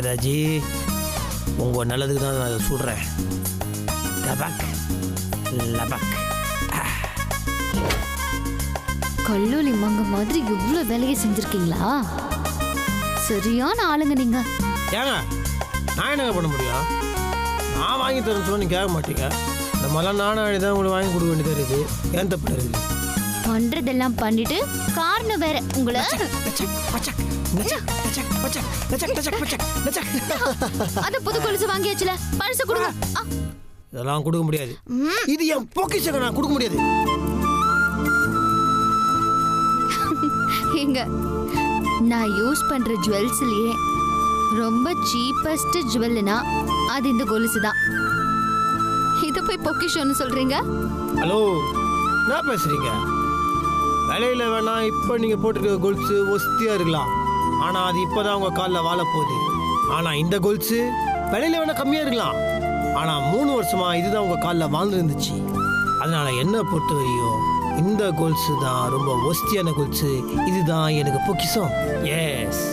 வேதாஜி, உங்கள் நல்லதுக்கு தான் நான் அதை சொல்கிறேன். லபக் லபக். கல்லூரி மங்க மாதிரி இவ்வளோ வேலையை செஞ்சிருக்கீங்களா? சரியான ஆளுங்க நீங்க. ஏங்க நான் என்னங்க பண்ண முடியும்? நான் வாங்கி தரேன்னு சொன்னால் நீங்கள் கேட்க மாட்டீங்க. இந்த மாதிரிலாம் நானும் அழிதான் உங்களுக்கு வாங்கி கொடுக்க வேண்டியதாக இருக்குது. ஏன் தப்பு இருக்குது? பண்றதெல்லாம் பண்ணிட்டு காரணம் வேற உங்களை. அத புது கொலுசு வாங்கியாச்சுல, பழசு கொடுங்க. இதெல்லாம் கொடுக்க முடியாது. இது என் பொக்கிஷங்க, நான் கொடுக்க முடியாது. எங்க நான் யூஸ் பண்ற ஜுவல்ஸ்லயே ரொம்ப சீப்பஸ்ட் ஜுவல்னா அது இந்த கொலுசு தான். இத போய் பொக்கிஷம்னு சொல்றீங்க? ஹலோ, என்ன பேசுறீங்க? விலையில வேணா இப்போ நீங்கள் போட்டுருக்க கொலுசு ஒஸ்தியாக இருக்கலாம், ஆனால் அது இப்போ தான் உங்கள் காலில் வாழ போகுது. ஆனால் இந்த கொலுசு விலையில வேணா கம்மியாக இருக்கலாம், ஆனால் 3 வருஷமா இதுதான் உங்கள் காலில் வாழ்ந்துருந்துச்சு. அதனால என்ன பொறுத்த வரையும் இந்த கொலுசு தான் ரொம்ப ஒஸ்தியான கொலுசு. இதுதான் எனக்கு பொக்கிஷம். எஸ்,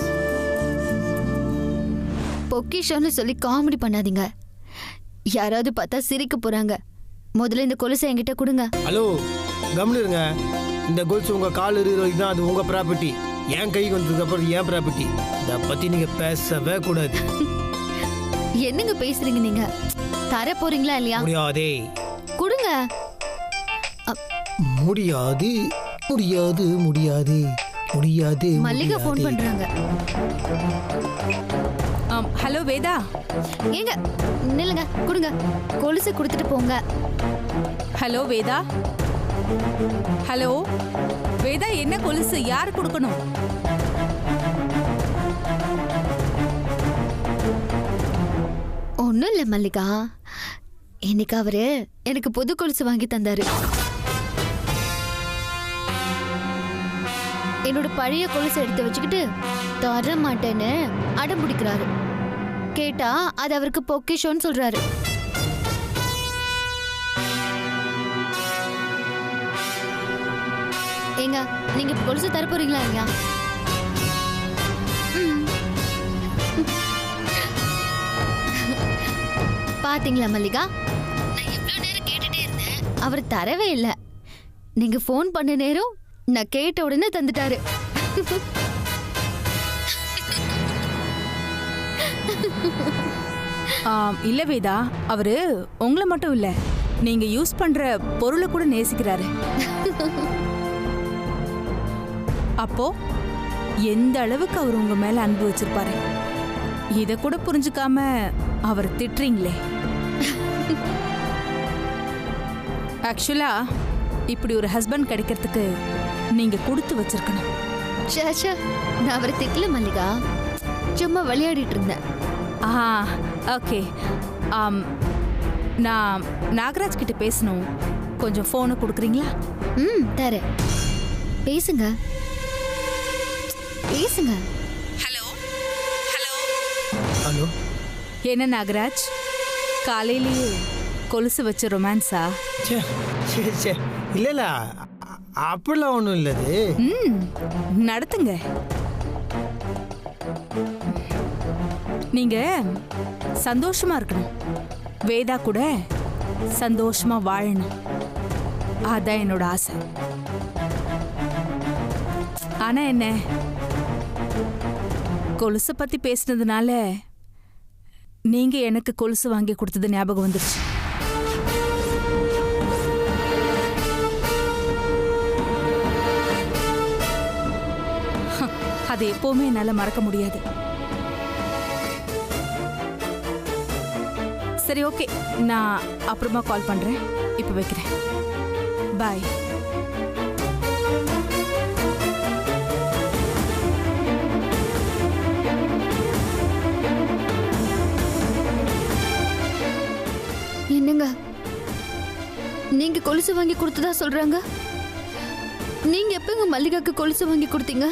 பொக்கிஷம்னு சொல்லி காமெடி பண்ணாதீங்க. யாராவது பார்த்தா சிரிக்க போறாங்க. முதல்ல இந்த கொலுசை என்கிட்ட கொடுங்க. ஹலோ, கவனிருங்க. இந்த கொலுசு உங்கள் கால் இருக்கிற வரைக்கும் தான் அது உங்கள் ப்ராப்பர்ட்டி. என் கைக்கு வந்ததுக்கு அப்புறம் என் ப்ராப்பர்ட்டி. இதை பற்றி நீங்கள் பேசவே கூடாது. என்னங்க பேசுறீங்க நீங்க? தர போறீங்களா இல்லையா? முடியாதே. கொடுங்க. முடியாது முடியாது முடியாது முடியாது. மல்லிகா ஃபோன் பண்றாங்க. ஹலோ வேதா. ஏங்க நில்லுங்க, கொடுங்க. கொலுசை கொடுத்துட்டு போங்க. ஹலோ வேதா. ஹலோ வேதா, என்ன கொலுசு யார் கொடுக்கணும்? ஒன்னும் இல்ல மல்லிகா, இன்னைக்கு அவரு எனக்கு புது கொலுசு வாங்கி தந்தாரு. என்னோட பழைய கொலுசை எடுத்து வச்சுக்கிட்டு தர மாட்டேன்னு அடம் பிடிக்கிறாரு. கேட்டா அது அவருக்கு பொக்கிஷம்னு சொல்றாரு. ஏங்க நீங்க கொலுசு தர போறீங்களா இல்லையா? பாத்தீங்களா மல்லிகா, நான் எவ்வளவு நேரம் கேட்டுட்டே இருந்தேன், அவர் தரவே இல்லை. நீங்க போன் பண்ண நேரம் நான் கேட்ட உடனே தந்துட்டாரு. இல்ல வேதா, அவரு உங்களை மட்டும் இல்ல, நீங்க யூஸ் பண்ற பொருளை கூட நேசிக்கிறாரு. அப்போ எந்த அளவுக்கு அவர் உங்க மேல அன்பு வச்சிருப்பாரு, இத கூட புரிஞ்சுக்காம அவர் திட்டுறீங்களே. ஆக்சுவலா இப்படி ஒரு ஹஸ்பண்ட் கிடைக்கிறதுக்கு நீங்க கொடுத்து வச்சிருக்கணும். ஷாஷா, நான் அவரை திட்டல மல்லிகா, சும்மா விளையாடிட்டு இருந்தேன். ஓகே. நான் நாகராஜ் கிட்ட பேசணும், கொஞ்சம் ஃபோனை கொடுக்குறீங்களா? தரேன், பேசுங்க பேசுங்க. Hello hello hello. என்ன நாகராஜ், காலையிலேயே கொலுசு வச்ச ரொமான்ஸா? இல்ல இல்ல, அப்படிலாம் ஒன்றும் இல்லது. நடத்துங்க. நீங்க சந்தோஷமா இருக்கணும், வேதா கூட சந்தோஷமா வாழணும், அதான் என்னோட ஆசை. ஆனா என்ன, கொலுசை பத்தி பேசினதுனால நீங்க எனக்கு கொலுசு வாங்கி கொடுத்தது ஞாபகம் வந்துருச்சு. அது எப்பவுமே என்னால மறக்க முடியாது. சரி, ஓகே, நான் அப்புறமா கால் பண்றேன். இப்ப வைக்கிறேன். பாய். என்னங்க நீங்க கொலுசு வாங்கி கொடுத்ததா சொல்றாங்க? நீங்க எப்பங்க மல்லிகாக்கு கொலுசு வாங்கி கொடுத்தீங்க?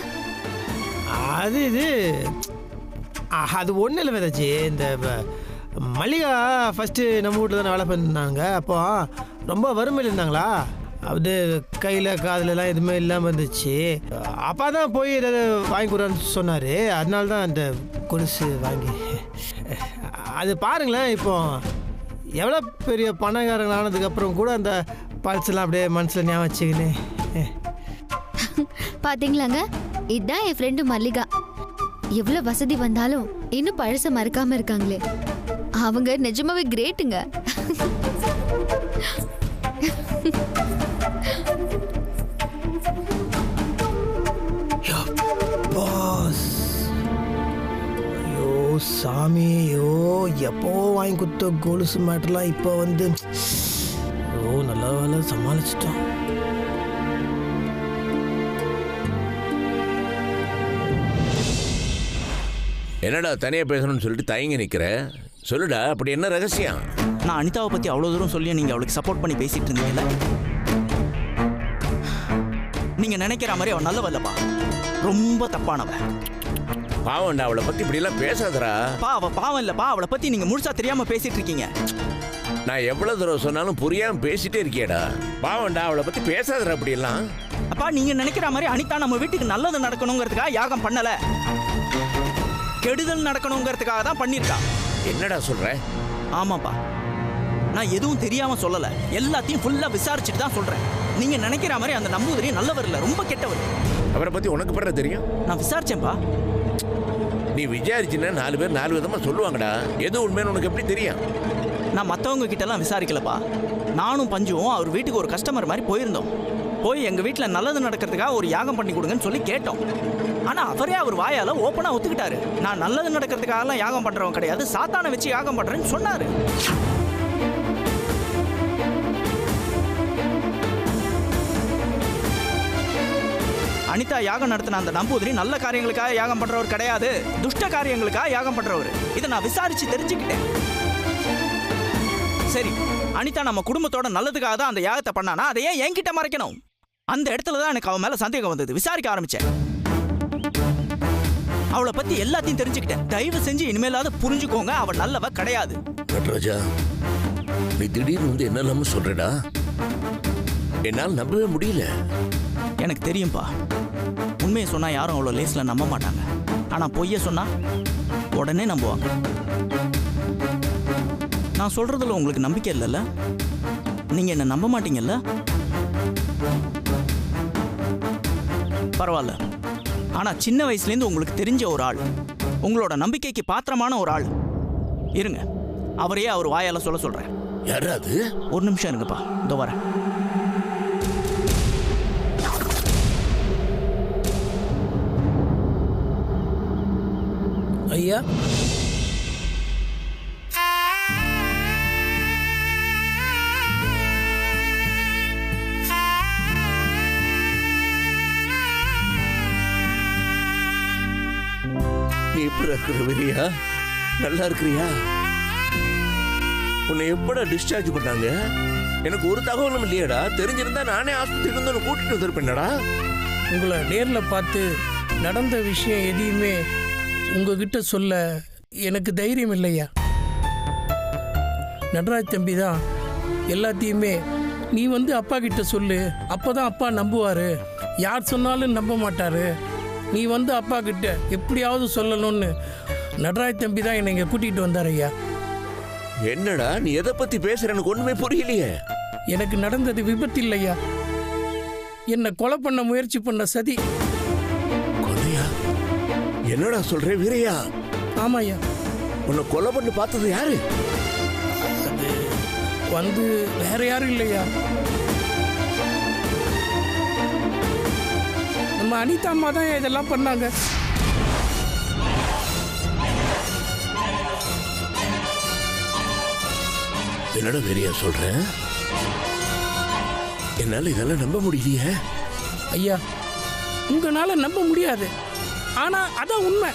அது அது ஒன்றும் இல்லை வேதாச்சி. இந்த மல்லிகா ஃபஸ்ட்டு நம்ம வீட்டில் தானே வேலை பண்ணிருந்தாங்க. அப்போ ரொம்ப வறுமையில் இருந்தாங்களா, அது கையில் காதுலலாம் எதுவுமே இல்லாமல் இருந்துச்சு. அப்பா தான் போய் ஏதாவது வாங்கி கொடுறான்னு சொன்னார். அதனால தான் அந்த கொலுசு வாங்கி அது பாருங்களேன், இப்போ எவ்வளோ பெரிய பணக்காரங்க ஆனதுக்கப்புறம் கூட அந்த பல்ஸ்லாம் அப்படியே மனசில் ஞாபகம் வச்சுக்கின்னு. பாத்தீங்களாங்க, இதுதான் என் ஃப்ரெண்டு மல்லிகா. எவ்வளவு வசதி வந்தாலும் இன்னும் பழச மறக்காம இருக்காங்களே. அவங்க நிஜமாவே கிரேட்டுங்க. ஐயோ சாமி, ஐயோ எப்போ வாங்கி கொடுத்த கொலுசு மேட்டர்லாம் இப்போ வந்து ஐயோ நல்ல வேலை சமாளிச்சிட்டோம். என்னடா தனியா பேசணும்னு சொல்லிட்டு தயங்கி நிக்கிற? சொல்லுடா, அப்படி என்ன ரகசியம்? நான் அனிதாவை பற்றி அவ்வளோ தூரம் சொல்லியும் நீங்கள் அவளுக்கு சப்போர்ட் பண்ணி பேசிகிட்டு இருந்தீங்கல்ல? நீங்கள் நினைக்கிற மாதிரி அவள் நல்லவல்லப்பா, ரொம்ப தப்பானவ. பாவம்டா, அவளை பற்றி இப்படிலாம் பேசாதடா. அவள் பாவம் இல்லைப்பா, அவளை பற்றி நீங்கள் முழுசா தெரியாமல் பேசிகிட்டு இருக்கீங்க. நான் எவ்வளோ தடவை சொன்னாலும் புரியாமல் பேசிட்டே இருக்கியேடா. பாவம்டா, அவளை பற்றி பேசாதடா அப்படியெல்லாம். அப்பா, நீங்கள் நினைக்கிற மாதிரி அனிதா நம்ம வீட்டுக்கு நல்லது நடக்கணுங்கிறதுக்காக யாகம் பண்ணலை, கெடுதல் நடக்கணுங்கிறதுக்காக தான் பண்ணியிருக்கா. என்னடா சொல்ற? ஆமாப்பா, நான் எதுவும் தெரியாமல் சொல்லலை, எல்லாத்தையும் ஃபுல்லாக விசாரிச்சுட்டு தான் சொல்கிறேன். நீங்கள் நினைக்கிற மாதிரி அந்த நம்பூதிரி நல்லவர் இல்லை, ரொம்ப கெட்டவர். அவரை பற்றி உனக்கு படுற தெரியும்? நான் விசாரிச்சேன்ப்பா. நீ விசாரிச்சுன்னா 4 பேர் 4 விதமாக சொல்லுவாங்கடா. எது உண்மைன்னு உனக்கு எப்படி தெரியும்? நான் மற்றவங்க கிட்டலாம் விசாரிக்கலப்பா. நானும் பஞ்சுவும் அவர் வீட்டுக்கு ஒரு கஸ்டமர் மாதிரி போயிருந்தோம். போய் எங்கள் வீட்டில் நல்லது நடக்கிறதுக்காக ஒரு யாகம் பண்ணி கொடுங்கன்னு சொல்லி கேட்டோம். ஆனால் அவரே அவர் வாயால் ஓப்பனாக ஒத்துக்கிட்டாரு. நான் நல்லது நடக்கிறதுக்காகலாம் யாகம் பண்ணுறவங்க கிடையாது, சாத்தானை வச்சு யாகம் பண்ணுறேன்னு சொன்னார். அனிதா யாகம் நடத்தின அந்த நம்பூதிரி நல்ல காரியங்களுக்காக யாகம் பண்ணுறவர் கிடையாது, துஷ்ட காரியங்களுக்காக யாகம் பண்ணுறவர். இதை நான் விசாரித்து தெரிஞ்சுக்கிட்டேன். சரி, அனிதா நம்ம குடும்பத்தோட நல்லதுக்காக தான் அந்த யாகத்தை பண்ணானா, அதை ஏன் என்கிட்ட மறைக்கணும்? அந்த இடத்துல தான் எனக்கு அவன் மேல சந்தேகம் வந்தது. விசாரிக்க ஆரம்பிச்சேன். அவளை பத்தி எல்லாத்தையும் தெரிஞ்சுக்கிட்டேன். தயவு செஞ்சு இனிமேலாவது புரிஞ்சுக்கோங்க, அவள் நல்லவ கிடையாது. நடராஜா, நீ திடீர்னு வந்து என்ன இல்லாம சொல்றடா? என்னால் நம்பவே முடியல. எனக்கு தெரியும்பா, உண்மையை சொன்னா யாரும் அவ்வளோ லேஸ்ல நம்ப மாட்டாங்க. ஆனா பொய்ய சொன்னா உடனே நம்புவாங்க. நான் சொல்றதுல உங்களுக்கு நம்பிக்கை இல்லைல்ல? நீங்க என்ன நம்ப மாட்டீங்கல்ல? பரவாயில்ல. ஆனா சின்ன வயசுலேருந்து உங்களுக்கு தெரிஞ்ச ஒரு ஆள், உங்களோட நம்பிக்கைக்கு பாத்திரமான ஒரு ஆள் இருங்க. அவரையே அவர் வாயால சொல்ல சொல்றேன். யாராவது? ஒரு நிமிஷம் இருங்கப்பா, இதோ வரேன். ஐயா, நீ எப்படி இருக்கிற விரியா? நல்லா இருக்கிறியா? உன்னை எப்படா டிஸ்சார்ஜ் பண்ணாங்க? எனக்கு ஒரு தகவலும் இல்லையாடா. தெரிஞ்சிருந்தா நானே ஆஸ்பத்திரிக்கு வந்து கூட்டிட்டு வந்திருப்பேன்டா. உங்களை நேரில் பார்த்து நடந்த விஷயம் எதையுமே உங்ககிட்ட சொல்ல எனக்கு தைரியம் இல்லையா. நடராஜ் தம்பி தான் எல்லாத்தையுமே நீ வந்து அப்பா கிட்ட சொல்லு, அப்போதான் அப்பா நம்புவார், யார் சொன்னாலும் நம்ப மாட்டார், நீ வந்து அப்பா கிட்ட எப்படியாவது சொல்லணும்னு நடராஜ் தம்பி தான் என்னை இங்கே கூட்டிகிட்டு வந்தார் ஐயா. என்னடா நீ எதை பற்றி பேசுற? எனக்கு ஒன்றுமே புரியலையே. எனக்கு நடந்தது விபத்து இல்லையா, என்னை கொலை பண்ண முயற்சி பண்ண சதி. கொலையா? என்னடா சொல்ற வீரையா? ஆமாய்யா. உன்னை கொலை பண்ணி பார்த்தது யாரு? அது வந்து வேற யாரும் இல்லையா, நம்ம அனிதா அம்மா தான் இதெல்லாம் பண்ணாங்க. என்னடா வீரையா சொல்றேன்? என்னால இதெல்லாம் நம்ப முடியலையே. ஐயா, உங்களால நம்ப முடியாது, ஆனா அதான் உண்மை.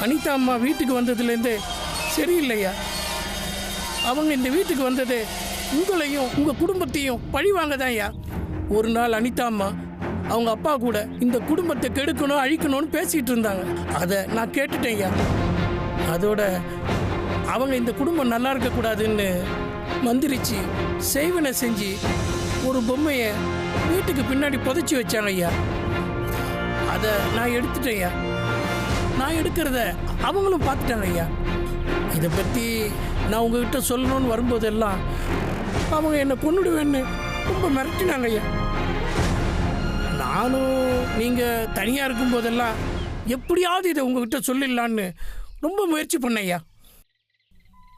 அனிதா அம்மா வீட்டுக்கு வந்ததுலேருந்தே சரியில்லையா. அவங்க இந்த வீட்டுக்கு வந்தது உங்களையும் உங்க குடும்பத்தையும் பழி வாங்கதான் ஐயா. ஒரு நாள் அனிதா அம்மா அவங்க அப்பா கூட இந்த குடும்பத்தை கெடுக்கணும் அழிக்கணும்னு பேசிட்டு இருந்தாங்க. அதை நான் கேட்டுட்டேன் ஐயா. அதோட அவங்க இந்த குடும்பம் நல்லா இருக்கக்கூடாதுன்னு மந்திரிச்சு செய்வனை செஞ்சு ஒரு பொம்மையை வீட்டுக்கு பின்னாடி புதைச்சி வச்சாங்க ஐயா. அதை நான் எடுத்துட்டேன் ஐயா. நான் எடுக்கிறத அவங்களும் பார்த்துட்டாங்க ஐயா. இதை பற்றி நான் உங்ககிட்ட சொல்லணும்னு வரும்போதெல்லாம் அவங்க என்னை கொன்னுடுவேன்னு ரொம்ப மிரட்டினாங்க ஐயா. நானும் நீங்கள் தனியாக இருக்கும்போதெல்லாம் எப்படியாவது இதை உங்ககிட்ட சொல்லிடலான்னு ரொம்ப முயற்சி பண்ணேன் ஐயா.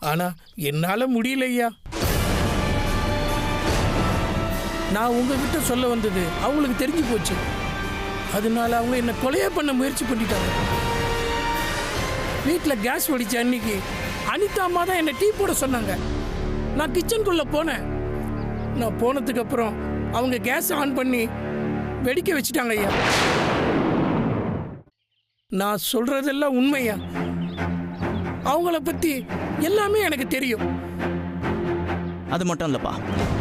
ஆனால் என்னால் முடியல ஐயா. நான் உங்ககிட்ட சொல்ல வந்தது அவங்களுக்கு தெரிஞ்சு போச்சு. அதனால அவங்க என்னை கொலையே பண்ண முயற்சி பண்ணிட்டாங்க. வீட்டில் கேஸ் வெடிச்ச அன்னைக்கு அனிதா அம்மா தான் என்னை டீ போட சொன்னாங்க. நான் கிச்சனுக்குள்ளே போனேன். நான் போனதுக்கு அப்புறம் அவங்க கேஸ் ஆன் பண்ணி வெடிக்க வச்சுட்டாங்க ஐயா. நான் சொல்றதெல்லாம் உண்மையா. அவங்கள பற்றி எல்லாமே எனக்கு தெரியும். அது மட்டும் இல்லைப்பா,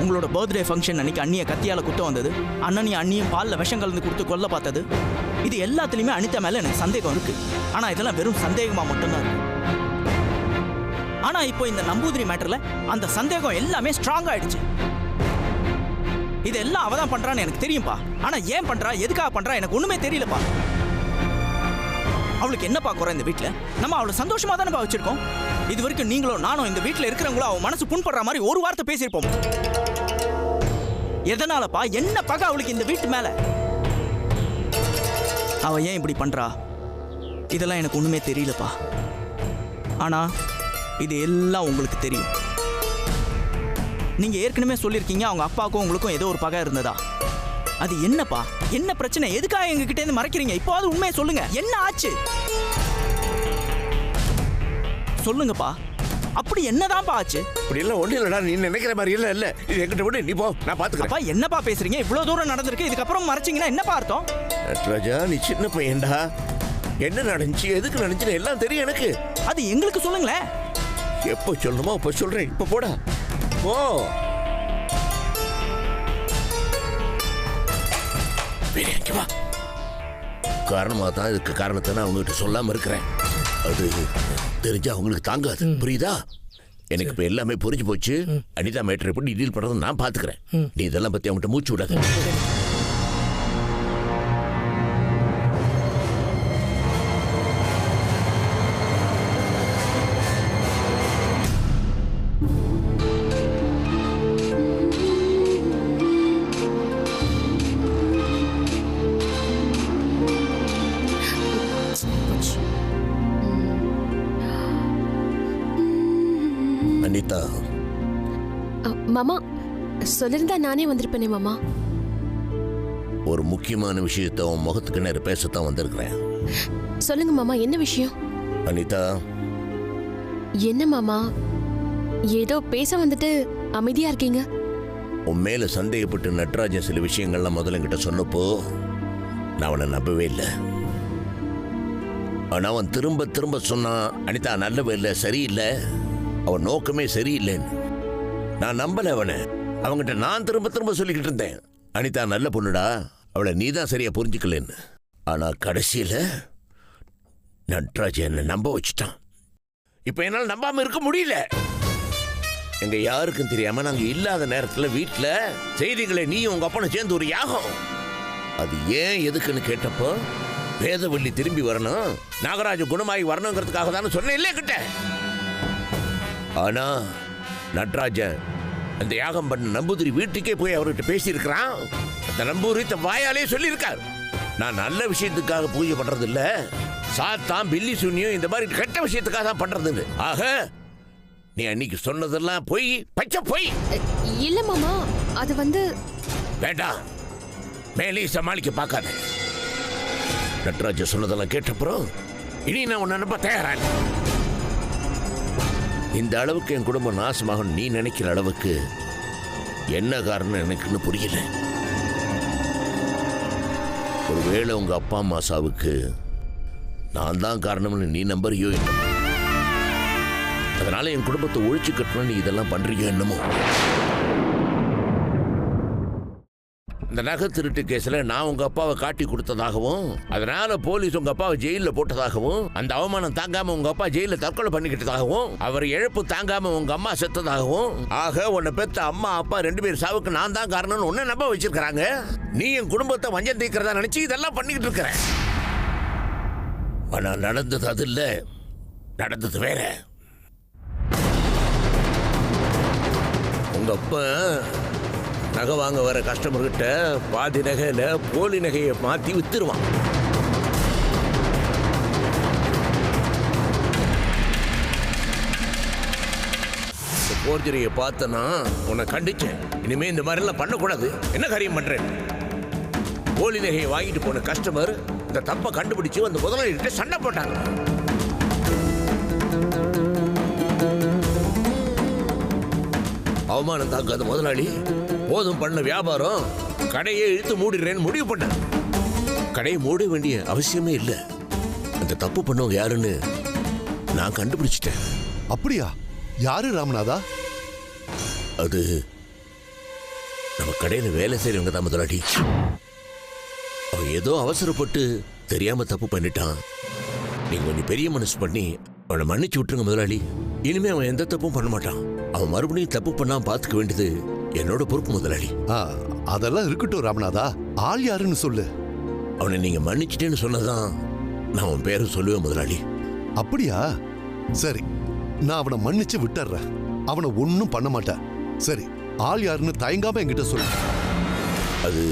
உங்களோட பர்த்டே ஃபங்க்ஷன் அன்னைக்கு அண்ணியை கத்தியால் குத்த வந்தது, அண்ணியும் பாலில் விஷம் கலந்து கொடுத்து கொல்ல பார்த்தது, இது எல்லாத்துலேயுமே அனிதா மேலே எனக்கு சந்தேகம் இருக்கு. ஆனால் இதெல்லாம் வெறும் சந்தேகமாக மட்டும்தான் இருக்கு. ஆனால் இப்போ இந்த நம்பூதிரி மேட்டரில் அந்த சந்தேகம் எல்லாமே ஸ்ட்ராங் ஆயிடுச்சு. இதெல்லாம் அவ தான் பண்ணுறான்னு எனக்கு தெரியும்ப்பா. ஆனால் ஏன் பண்ணுறா, எதுக்காக பண்ணுறா எனக்கு ஒன்றுமே தெரியலப்பா. அவளுக்கு என்னப்பா குறை இந்த வீட்டில்? நம்ம அவளை சந்தோஷமாக தானேப்பா வச்சிருக்கோம். இது வரைக்கும் நீங்களும் நானும் இந்த வீட்டில் இருக்கிறவங்களும் அவன் மனசு புண்படுற மாதிரி ஒரு வார்த்தை பேசியிருப்போம். எதனாலப்பா, என்ன பகை அவளுக்கு இந்த வீட்டு மேல? அவ ஏன் இப்படி பண்றா, இதெல்லாம் எனக்கு ஒண்ணுமே தெரியலப்பா. ஆனா இது எல்லாம் உங்களுக்கு தெரியும். நீங்க ஏற்கனவே சொல்லியிருக்கீங்க அவங்க அப்பாவுக்கும் உங்களுக்கும் ஏதோ ஒரு பகை இருந்ததா. அது என்னப்பா, என்ன பிரச்சனை, எதுக்காக எங்க கிட்ட இருந்து மறைக்கிறீங்க? இப்போது உண்மையை சொல்லுங்க, என்ன ஆச்சு சொல்லுங்கப்பா. அப்படி என்னதான்ப்பா ஆச்சு? அப்படி எல்லாம் ஒண்ணு இல்லடா, நீ நினைக்கிற மாதிரி இல்ல. இல்ல இது என்கிட்ட விடு, நீ போ, நான் பாத்துக்கிறேன். என்னப்பா பேசுறீங்க? இவ்வளவு தூரம் நடந்திருக்கு, இதுக்கப்புறம் மறைச்சிங்கன்னா என்னப்பா அர்த்தம்? நட்ராஜா, நீ சின்ன பையன்டா. என்ன நடந்துச்சு, எதுக்கு நடந்துச்சுன்னு எல்லாம் தெரியும் எனக்கு. அது எங்களுக்கு சொல்லுங்களேன். எப்போ சொல்லணுமோ அப்போ சொல்றேன். இப்ப போடா, போ. காரணமா தான் இதுக்கு காரணத்தை நான் அவங்ககிட்ட சொல்லாம இருக்கிறேன். அது தெரிஞ்சா அவங்களுக்கு தாங்காது, புரியுதா? எனக்கு இப்ப எல்லாமே புரிஞ்சு போச்சு. அனிதா மேட்டர் எப்படி டீல் பண்றது நான் பாத்துக்கிறேன். நீ இதெல்லாம் பத்தி அவங்ககிட்ட மூச்சு விடாத. அனிதா, மாமா சொல்லிருந்தா நானே வந்திருப்பேனே மாமா. ஒரு முக்கியமான விஷயத்தை உன் முகத்துக்கு நேரம் பேசத்தான் வந்திருக்கிறேன். சொல்லுங்க மாமா, என்ன விஷயம்? அனிதா, என்ன மாமா ஏதோ பேச வந்துட்டு அமைதியா இருக்கீங்க? உன் மேல சந்தேகப்பட்டு நட்ராஜன் சில விஷயங்கள்லாம் முதல்ல என்கிட்ட சொன்னப்போ நான் அவனை நம்பவே இல்லை. ஆனா அவன் திரும்ப திரும்ப சொன்னான், அனிதா நல்லவே இல்லை, சரியில்லை, அவன் நோக்கமே சரியில்லைன்னு. நான் நம்பல அவனை. அவங்ககிட்ட நான் திரும்ப திரும்ப சொல்லிக்கிட்டு இருந்தேன், அனிதா நல்ல பொண்ணுடா, அவளை நீ தான் சரியா புரிஞ்சுக்கலன்னு. ஆனா கடைசியில நட்ராஜ் என்னை நம்ப வச்சுட்டான். இப்ப என்னால் நம்பாம இருக்க முடியல. எங்க யாருக்கும் தெரியாம நாங்க இல்லாத நேரத்துல வீட்டுல செய்திகளை நீயும் உங்க அப்பனும் சேர்ந்து ஒரு யாகம். அது ஏன் எதுக்குன்னு கேட்டப்போ, வேதவள்ளி திரும்பி வரணும், நாகராஜ குணமாகி வரணுங்கிறதுக்காக தானே சொன்னேன் இல்லையா கிட்ட. ஆனா நட்ராஜ அந்த யாகம் பண்ண நம்பூதிரி வீட்டுக்கே போய் அவர்கிட்ட பேசியிருக்கிறான். அந்த நம்பூரி வாயாலே சொல்லியிருக்கார், நான் நல்ல விஷயத்துக்காக பூஜை பண்றது இல்ல, சாத்தான் பில்லி சூனியம் இந்த மாதிரி கெட்ட விஷயத்துக்காக தான் பண்றதுன்னு. ஆக நீ அன்னைக்கு சொன்னதெல்லாம் போய் பச்சை போய். இல்ல மாமா, அது வந்து வேண்டாம், மேலே சமாளிக்க பார்க்காத. நட்ராஜ சொன்னதெல்லாம் கேட்டப்புறம் இனி நான் உன்னை நம்ப தயாரா இல்லை. இந்த அளவுக்கு என் குடும்பம் நாசமாகும் நீ நினைக்கிற அளவுக்கு என்ன காரணம் எனக்குன்னு புரியல. ஒருவேளை உங்க அப்பா அம்மா சாவுக்கு நான் தான் காரணம்னு நீ நம்புறியோ என்னமோ, அதனால என் குடும்பத்தை ஒழிச்சு கட்டணும் நீ இதெல்லாம் பண்றியோ என்னமோ. இந்த நகை திருட்டு கேஸ்ல நான் உங்க அப்பாவை காட்டி கொடுத்ததாகவும், அதனால போலீஸ் உங்க அப்பாவை ஜெயில போட்டதாகவும், அந்த அவமானம் தாங்காம உங்க அப்பா ஜெயில தற்கொலை பண்ணிக்கிட்டதாகவும், அவர் இழப்பு தாங்காம உங்க அம்மா செத்ததாகவும், ஆக உன்னை பெத்த அம்மா அப்பா 2 பேர் சாவுக்கு நான் தான் காரணம்னு உன்னை நம்ப வச்சிருக்கிறாங்க. நீ என் குடும்பத்தை வஞ்சம் தீக்கிறதா நினைச்சு இதெல்லாம் பண்ணிக்கிட்டு இருக்கிற. ஆனா நடந்தது அது இல்ல, நடந்தது வேற. உங்க அப்பா நகை வாங்க வர கஸ்டமர்கிட்ட பாதி நகையில போலி நகையை மாத்தி வித்துருவான். போர்ஜரியை பார்த்தனா உன்னை கண்டிச்சேன். இனிமே இந்த மாதிரி எல்லாம் பண்ணக்கூடாது. என்ன காரியம் பண்றேன்? போலி நகையை வாங்கிட்டு போன கஸ்டமர் இந்த தப்பை கண்டுபிடிச்சு அந்த முதலாளிகிட்ட சண்டை போட்டாங்க. அவமானம் தாக்காத முதலாளி போதும் பண்ண வியாபாரம், கடையை இழுத்து மூடிடுறேன்னு முடிவு பண்ண. கடையை மூட வேண்டிய அவசியமே இல்லை. அந்த தப்பு பண்ணவங்க யாருன்னு நான் கண்டுபிடிச்சிட்டேன். அப்படியா? யாரு ராமநாதா? அது நம்ம கடையில வேலை செய்யறவங்க தான் முதலாளி. அவன் ஏதோ அவசரப்பட்டு தெரியாம தப்பு பண்ணிட்டான். நீங்க கொஞ்சம் பெரிய மனசு பண்ணி அவனை மன்னிச்சு விட்டுருங்க முதலாளி. இனிமே அவன் எந்த தப்பும் பண்ண மாட்டான். அவன் மறுபடியும் தப்பு பண்ணாம பாத்துக்க வேண்டியது என்னோட பொறுப்பு முதலாளி. அதெல்லாம் இருக்கட்டும் ராமநாதா, ஆள் யாருன்னு சொல்லு. அவனை நீங்க மன்னிச்சிட்டேன்னு சொன்னதான் நான் அவன் பேரை சொல்லுவேன் முதலாளி. அப்படியா? சரி, நான் அவனை மன்னிச்சு விட்டுறேன். அவனை ஒன்னும் பண்ண மாட்டேன். சரி, ஆள் யாருன்னு தயங்காம என்கிட்ட சொல்லு. அது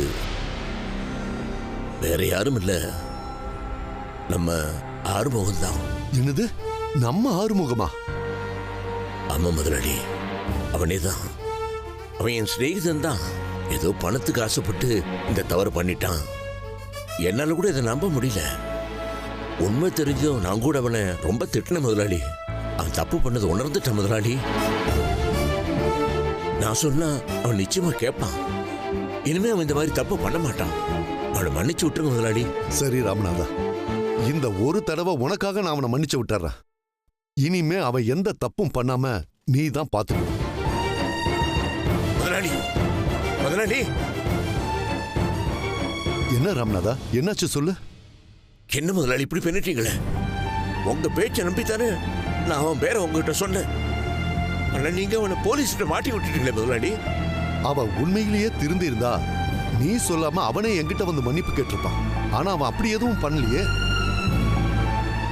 வேற யாரும் இல்ல, நம்ம ஆறுமுகம் தான். என்னது, நம்ம ஆறுமுகமா? ஆமா முதலாளி, அவனே தான். அவன் என் சிநேகிதன் தான். ஏதோ பணத்துக்கு ஆசைப்பட்டு இந்த தவறு பண்ணிட்டான். என்னால கூட இதை நம்ப முடியல. உண்மை தெரிஞ்சும் நான் கூட அவனை ரொம்ப திட்டின முதலாளி. அவன் தப்பு பண்ணது உணர்ந்துட்டான் முதலாளி. நான் சொன்னா அவன் நிச்சயமா கேட்பான். இனிமே அவன் இந்த மாதிரி தப்பு பண்ண மாட்டான். அவனை மன்னிச்சு விட்டுருங்க முதலாளி. சரி ராமநாதா, இந்த ஒரு தடவை உனக்காக நான் அவனை மன்னிச்சு விட்டுறேன். இனிமே அவன் எந்த தப்பும் பண்ணாம நீ தான் பாத்துக்கணும். முதலாளி, முதலாளி. என்ன ராமநாதா, என்னாச்சு சொல்லு. என்ன முதலாளி இப்படி பண்ணிட்டீங்களே? உங்க பேச்சை நம்பித்தானே நான் அவன் பேரை உங்ககிட்ட சொன்னேன். ஆனா நீங்க அவனை போலீஸ்கிட்ட மாட்டி விட்டுட்டீங்களே முதலாளி. அவன் உண்மையிலேயே திருந்தி இருந்தா நீ சொல்லாம அவனே என்கிட்ட வந்து மன்னிப்பு கேட்டிருப்பான். ஆனா அவன் அப்படி எதுவும் பண்ணலையே.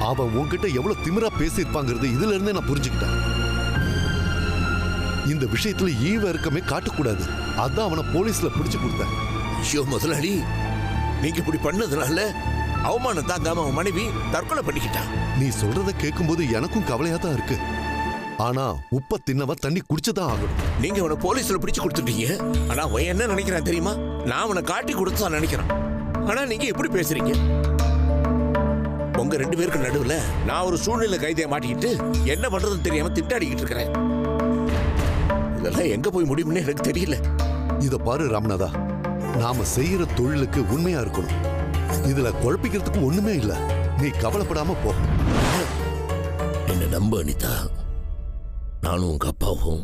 அவன் உன்கிட்ட எவ்வளவு திமிரா பேசியிருப்பாங்கிறது இதுல இருந்தே நான் புரிஞ்சுக்கிட்டேன். இந்த விஷயத்துல ஈவ இருக்கமே காட்டக்கூடாது. அதான் அவனை போலீஸ்ல பிடிச்சு கொடுத்தேன். ஐயோ முதலாளி, நீங்க இப்படி பண்ணதுனால அவமானம் தாங்காம அவன் மனைவி தற்கொலை பண்ணிக்கிட்டான். நீ சொல்றத கேட்கும்போது எனக்கும் கவலையா தான் இருக்கு. ஆனா உப்ப தின்னவன் தண்ணி குடிச்சுதான் ஆகணும். நீங்க அவனை போலீஸ்ல பிடிச்சு கொடுத்துட்டீங்க. ஆனா அவன் என்ன நினைக்கிறான் தெரியுமா? நான் அவனை காட்டி கொடுத்தா நினைக்கிறான். ஆனா நீங்க எப்படி பேசுறீங்க? உங்க ரெண்டு பேருக்கு நடுவுல நான் ஒரு சூழ்நிலை கைதியை மாட்டிக்கிட்டு என்ன பண்றதுன்னு தெரியாம திட்டாடிக்கிட்டு இருக்கிறேன். இதெல்லாம் எங்க போய் முடியும்னு எனக்கு தெரியல. இத பாரு ராமநாதா, நாம செய்யற தொழிலுக்கு உண்மையா இருக்கணும். இதுல குழப்பிக்கிறதுக்கு ஒண்ணுமே இல்ல. நீ கவலைப்படாம போ. என்ன நம்ப அனிதா. நானும் உங்க அப்பாவும்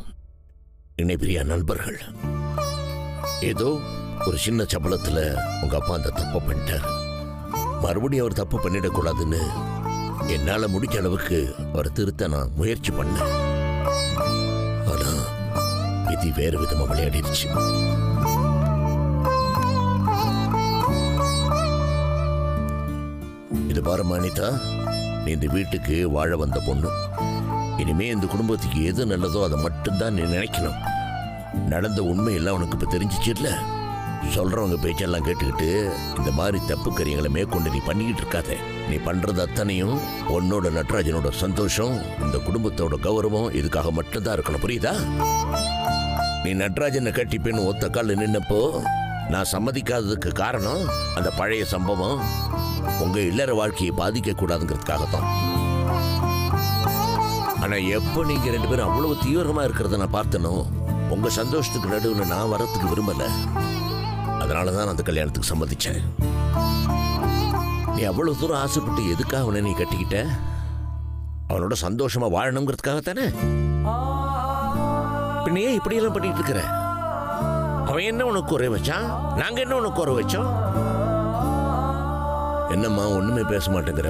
இணைபிரியா நண்பர்கள். ஏதோ ஒரு சின்ன சபலத்துல உங்க அப்பா அந்த தப்பை பண்ணிட்டார். மறுபடியும் அவர் தப்பு பண்ணிடக்கூடாதுன்னு என்னால முடிஞ்ச அளவுக்கு அவர் திருத்த நான் முயற்சி பண்ணேன். ஆனா இது வேறு விதமா விளையாடிடுச்சு. இது பாருமா அனிதா, நீ இந்த வீட்டுக்கு வாழ வந்த பொண்ணு. இனிமே இந்த குடும்பத்துக்கு எது நல்லதோ அதை மட்டும்தான் நீ நினைக்கணும். நடந்த உண்மையெல்லாம் உனக்கு இப்ப தெரிஞ்சிச்சு இல்ல? சொல்றவங்க பேச்செல்லாம் கேட்டுக்கிட்டு இந்த மாதிரி தப்பு காரியங்களை மேற்கொண்டு நீ பண்ணிக்கிட்டு இருக்காத. நீ பண்றது அத்தனையும் உன்னோட நட்ராஜனோட சந்தோஷம், இந்த குடும்பத்தோட கௌரவம், இதுக்காக மட்டும்தான் இருக்கணும். புரியுதா? நீ நட்ராஜனை கட்டிப்பேன்னு ஒத்த கால நின்னப்போ நான் சம்மதிக்காததுக்கு காரணம் அந்த பழைய சம்பவம் உங்க இல்லற வாழ்க்கையை பாதிக்க கூடாதுங்கிறதுக்காகத்தான். ஆனா எப்ப நீங்க ரெண்டு பேரும் அவ்வளவு தீவிரமா இருக்கிறத நான் பார்த்தனோ, உங்க சந்தோஷத்துக்கு நடுவில் நான் வரத்துக்கு விரும்பல. அதனாலதான் அந்த கல்யாணத்துக்கு சம்மதிச்சேன். நீ அவ்வளவு தூரம் ஆசைப்பட்டு எதுக்காக அவனை நீ கட்டிக்கிட்ட? அவனோட சந்தோஷமா வாழணுங்கிறதுக்காகத்தானே. பின்னையே இப்படியெல்லாம் பண்ணிட்டு இருக்கிற? அவன் என்ன உனக்கு குறை வச்சான்? நாங்க என்ன உனக்கு குறை வச்சோம்? என்னம்மா ஒண்ணுமே பேச மாட்டேங்கிற?